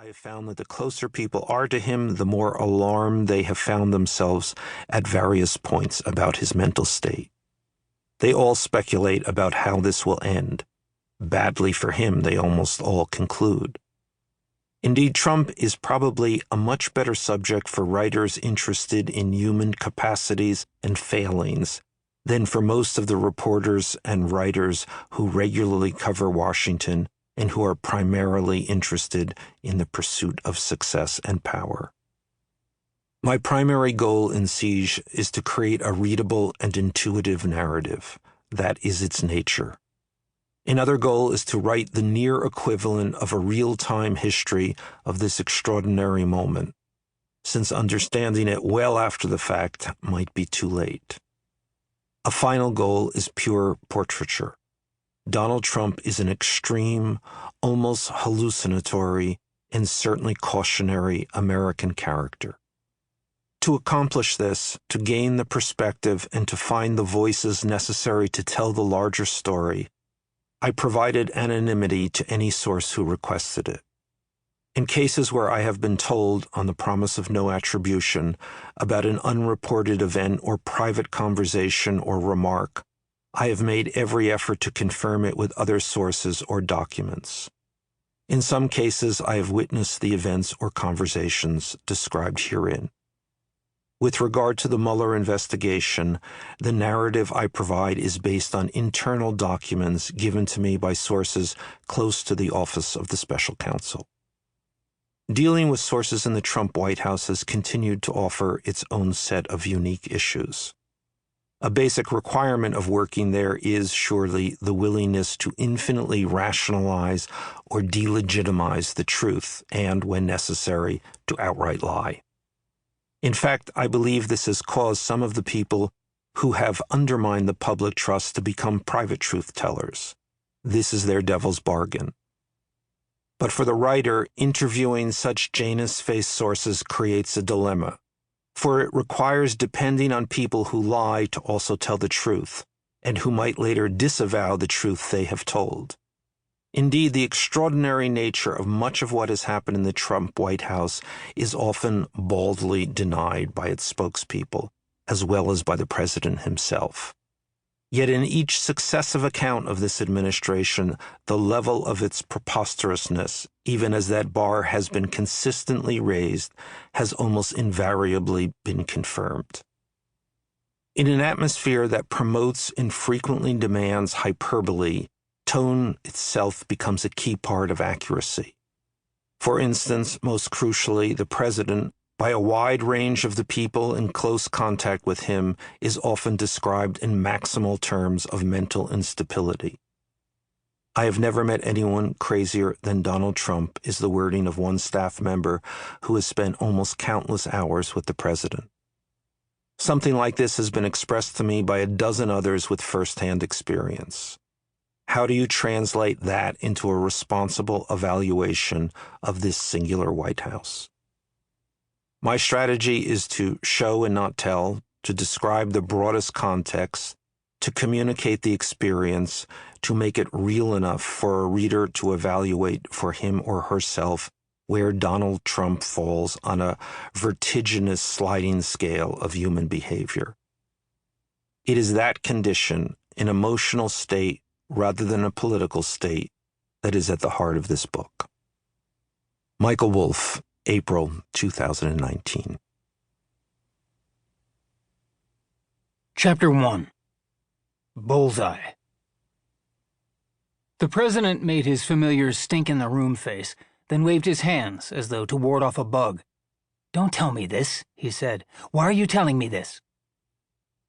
I have found that the closer people are to him, the more alarmed they have found themselves at various points about his mental state. They all speculate about how this will end. Badly for him, they almost all conclude. Indeed, Trump is probably a much better subject for writers interested in human capacities and failings than for most of the reporters and writers who regularly cover Washington and who are primarily interested in the pursuit of success and power. My primary goal in Siege is to create a readable and intuitive narrative. That is its nature. Another goal is to write the near equivalent of a real-time history of this extraordinary moment, since understanding it well after the fact might be too late. A final goal is pure portraiture. Donald Trump is an extreme, almost hallucinatory, and certainly cautionary American character. To accomplish this, to gain the perspective and to find the voices necessary to tell the larger story, I provided anonymity to any source who requested it. In cases where I have been told, on the promise of no attribution, about an unreported event or private conversation or remark, I have made every effort to confirm it with other sources or documents. In some cases, I have witnessed the events or conversations described herein. With regard to the Mueller investigation, the narrative I provide is based on internal documents given to me by sources close to the office of the special counsel. Dealing with sources in the Trump White House has continued to offer its own set of unique issues. A basic requirement of working there is surely the willingness to infinitely rationalize or delegitimize the truth and, when necessary, to outright lie. In fact, I believe this has caused some of the people who have undermined the public trust to become private truth tellers. This is their devil's bargain. But for the writer, interviewing such Janus-faced sources creates a dilemma, for it requires depending on people who lie to also tell the truth, and who might later disavow the truth they have told. Indeed, the extraordinary nature of much of what has happened in the Trump White House is often baldly denied by its spokespeople, as well as by the president himself. Yet in each successive account of this administration, the level of its preposterousness, even as that bar has been consistently raised, has almost invariably been confirmed. In an atmosphere that promotes and frequently demands hyperbole, tone itself becomes a key part of accuracy. For instance, most crucially, the president, by a wide range of the people in close contact with him, is often described in maximal terms of mental instability. I have never met anyone crazier than Donald Trump, is the wording of one staff member who has spent almost countless hours with the president. Something like this has been expressed to me by a dozen others with firsthand experience. How do you translate that into a responsible evaluation of this singular White House? My strategy is to show and not tell, to describe the broadest context, to communicate the experience, to make it real enough for a reader to evaluate for him or herself where Donald Trump falls on a vertiginous sliding scale of human behavior. It is that condition, an emotional state rather than a political state, that is at the heart of this book. Michael Wolff, April 2019. Chapter 1. Bullseye. The president made his familiar stink-in-the-room face, then waved his hands as though to ward off a bug. "Don't tell me this," he said. "Why are you telling me this?"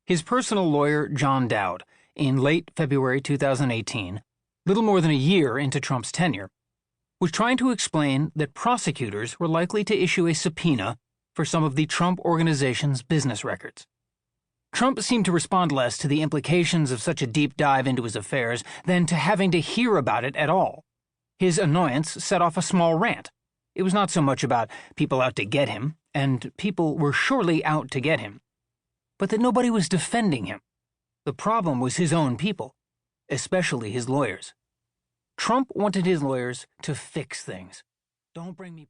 His personal lawyer, John Dowd, in late February 2018, little more than a year into Trump's tenure, was trying to explain that prosecutors were likely to issue a subpoena for some of the Trump Organization's business records. Trump seemed to respond less to the implications of such a deep dive into his affairs than to having to hear about it at all. His annoyance set off a small rant. It was not so much about people out to get him, and people were surely out to get him, but that nobody was defending him. The problem was his own people, especially his lawyers. Trump wanted his lawyers to fix things. Don't bring me